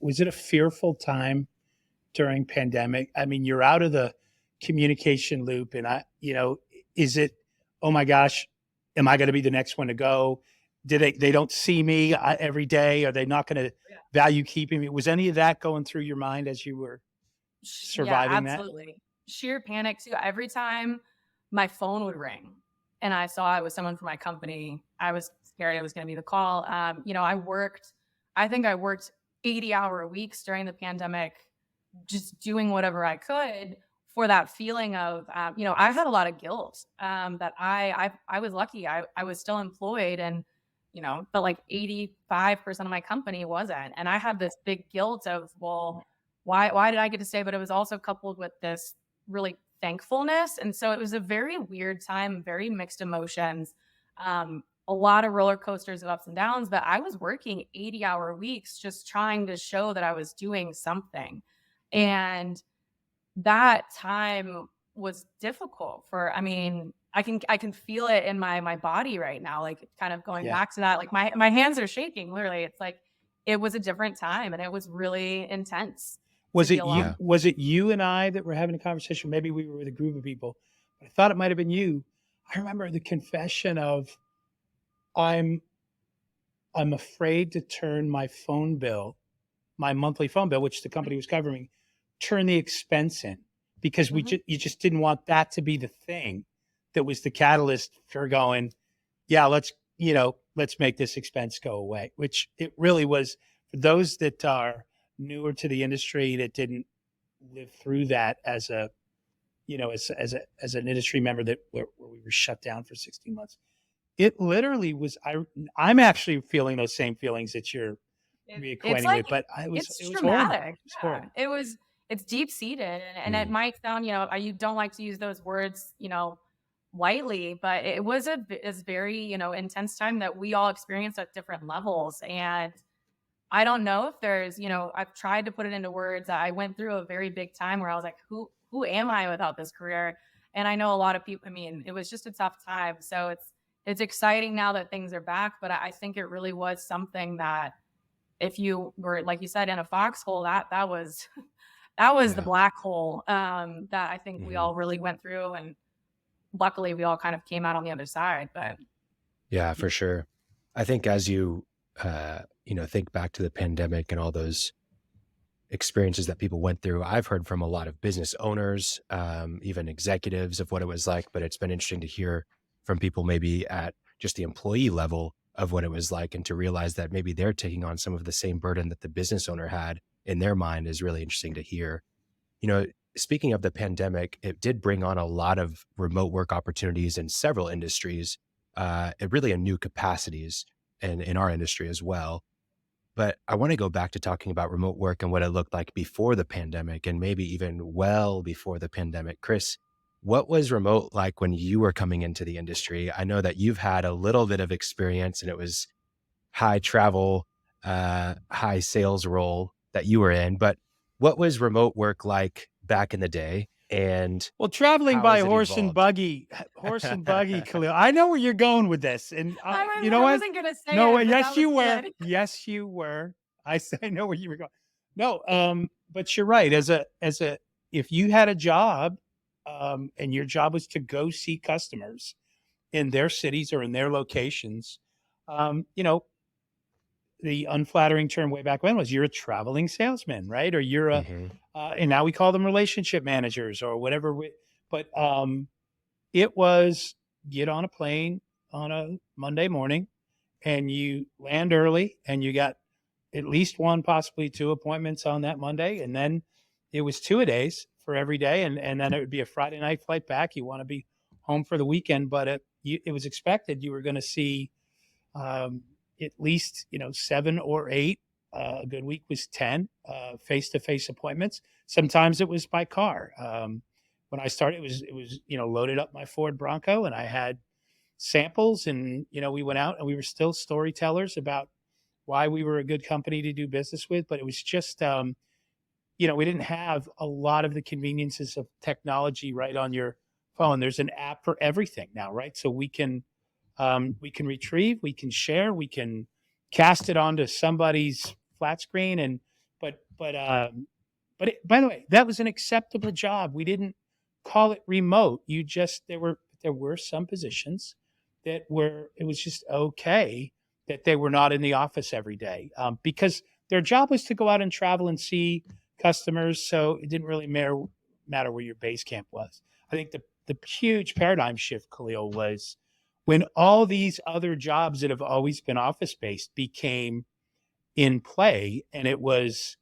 was it a fearful time during pandemic? I mean, you're out of the communication loop, and is it, oh my gosh, am I going to be the next one to go? They don't see me every day? Are they not going to value keeping me? Was any of that going through your mind as you were Yeah, surviving that? absolutely. Sheer panic too. Every time my phone would ring and I saw it was someone from my company, I was scared it was going to be the call. I think I worked 80-hour weeks during the pandemic, just doing whatever I could for that feeling of, I had a lot of guilt that I was lucky. I was still employed and, but like 85% of my company wasn't. And I had this big guilt of, well, why did I get to stay? But it was also coupled with this really thankfulness. And so it was a very weird time, very mixed emotions, a lot of roller coasters of ups and downs. But I was working 80-hour weeks just trying to show that I was doing something. And that time was difficult I mean, I can feel it in my body right now, like kind of going Yeah. back to that, like my hands are shaking, literally. It's like it was a different time and it was really intense to Was be it you? alone. Yeah. Was it you and I that were having a conversation? Maybe we were with a group of people, but I thought it might have been you. I remember the confession of I'm I'm afraid to turn my phone bill, my monthly phone bill, which the company was covering, turn the expense in because Mhm. you just didn't want that to be the thing that was the catalyst for going, yeah, let's make this expense go away, which it really was for those that are newer to the industry that didn't live through that as a, as an industry member that where we were shut down for 16 months. It literally was, I'm actually feeling those same feelings that you're It's reacquainting like with, but it's it was horrible. traumatic. It was Yeah. horrible. It's deep seated and it Mm. might sound, you don't like to use those words, lightly, but it was a very, intense time that we all experienced at different levels. And I don't know if there's, I've tried to put it into words. I went through a very big time where I was like, who am I without this career? And I know a lot of people, I mean, it was just a tough time. So it's exciting now that things are back, but I think it really was something that if you were, like you said, in a foxhole, that was that was the Yeah. black hole that I think we Mhm. all really went through, and luckily we all kind of came out on the other side. But Yeah, for sure. I think as you think back to the pandemic and all those experiences that people went through, I've heard from a lot of business owners, even executives of what it was like, but it's been interesting to hear from people maybe at just the employee level of what it was like and to realize that maybe they're taking on some of the same burden that the business owner had in their mind is really interesting to hear. You know, speaking of the pandemic, it did bring on a lot of remote work opportunities in several industries, really in new capacities and in our industry as well. But I want to go back to talking about remote work and what it looked like before the pandemic and maybe even well before the pandemic. Chris, what was remote like when you were coming into the industry? I know that you've had a little bit of experience and it was high travel, high sales role that you were in, but what was remote work like back in the day and Well, traveling how by has it evolved? horse and buggy, Khalil. I know where you're going with this, and you know I what? wasn't gonna No, say it, but that yes, was you were. good. Yes, you were. I know where you were going. No, but you're right. If you had a job, and your job was to go see customers in their cities or in their locations, um, you know, the unflattering term way back when was you're a traveling salesman, right? Or you're Hmm. and now we call them relationship managers or whatever. But it was get on a plane on a Monday morning and you land early and you got at least one, possibly two appointments on that Monday. And then it was 2 a days for every day. And then it would be a Friday night flight back. You want to be home for the weekend, but it was expected you were going to see um, at least 7 or 8. A good week was 10 face-to-face appointments. Sometimes it was by car. When I started, it was loaded up my Ford Bronco, and I had samples, and we went out and we were still storytellers about why we were a good company to do business with. But it was just we didn't have a lot of the conveniences of technology right on your phone. There's an app for everything now, right? So we can retrieve, we can share, we can cast it onto somebody's flat screen, and By the way, that was an acceptable job. We didn't call it remote. There were some positions that were it was just okay that they were not in the office every day, because their job was to go out and travel and see customers. So it didn't really matter where your base camp was. I think the huge paradigm shift, Khalil, was when all these other jobs that have always been office based became in play, and it was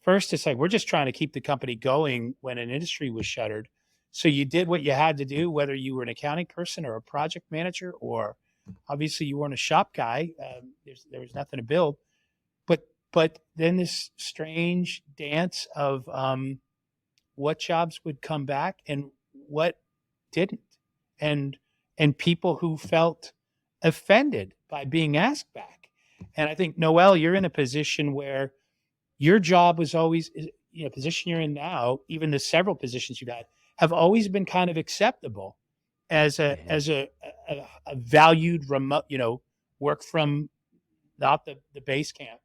first, it's like we're just trying to keep the company going when an industry was shuttered. So you did what you had to do, whether you were an accounting person or a project manager, or obviously you weren't a shop guy. There was nothing to build. But then this strange dance of what jobs would come back and what didn't, and people who felt offended by being asked back. And I think, Noelle, you're in a position where your job was always, position you're in now, even the several positions you've had, have always been kind of acceptable as a valued remote, work from not the base camp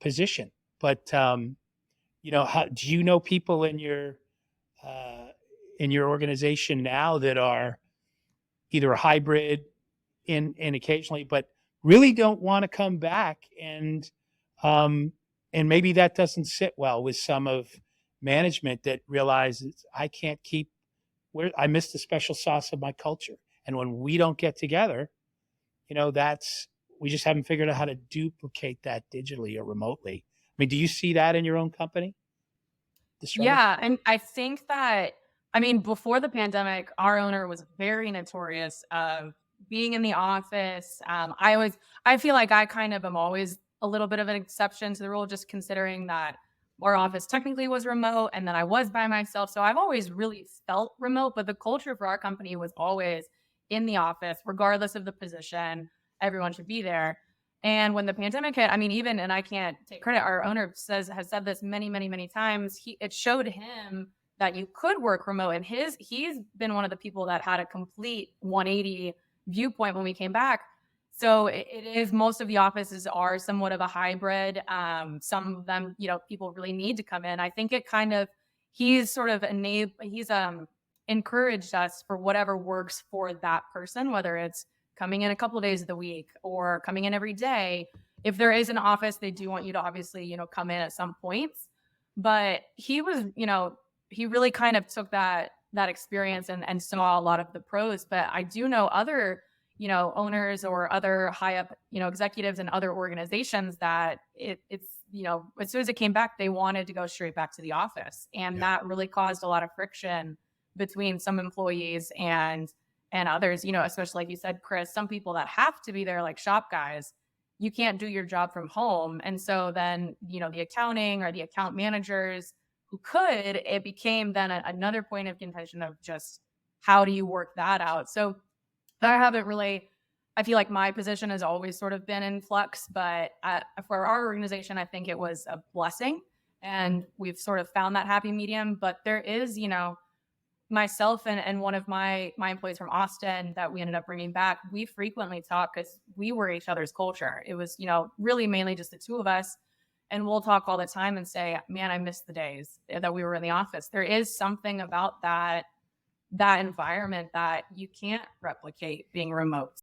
position. But how do you know people uh, in your organization now that are either a hybrid in occasionally, but really don't want to come back, and maybe that doesn't sit well with some of management that realizes I can't keep where I miss the special sauce of my culture. And when we don't get together, that's we just haven't figured out how to duplicate that digitally or remotely. I mean, do you see that in your own company? The struggle? Yeah, and I think that I mean, before the pandemic, our owner was very notorious of being in the office. I feel like I kind of am always a little bit of an exception to the rule, just considering that our office technically was remote and then I was by myself. So I've always really felt remote, but the culture for our company was always in the office, regardless of the position. Everyone should be there. And when the pandemic hit, I mean, even, and I can't take credit, our owner has said this many, many, many times. It showed him that you could work remote. And he's been one of the people that had a complete 180 viewpoint when we came back. So it is, most of the offices are somewhat of a hybrid. Some of them, people really need to come in. I think it kind of, he's sort of encouraged us for whatever works for that person, whether it's coming in a couple of days of the week or coming in every day. If there is an office, they do want you to obviously, come in at some points. But he was, he really kind of took that experience and saw a lot of the pros. But I do know other, owners or other high up, executives in other organizations that it's, as soon as it came back, they wanted to go straight back to the office. And that really caused a lot of friction between some employees and others, especially like you said, Chris, some people that have to be there, like shop guys, you can't do your job from home. And so then, the accounting or the account managers who could, it became then another point of contention of just how do you work that out? So I haven't really, I feel like my position has always sort of been in flux, but for our organization, I think it was a blessing and we've sort of found that happy medium. But there is, myself and one of my employees from Austin that we ended up bringing back, we frequently talk because we were each other's culture. It was, really mainly just the two of us. And we'll talk all the time and say, man, I miss the days that we were in the office. There is something about that environment that you can't replicate being remote.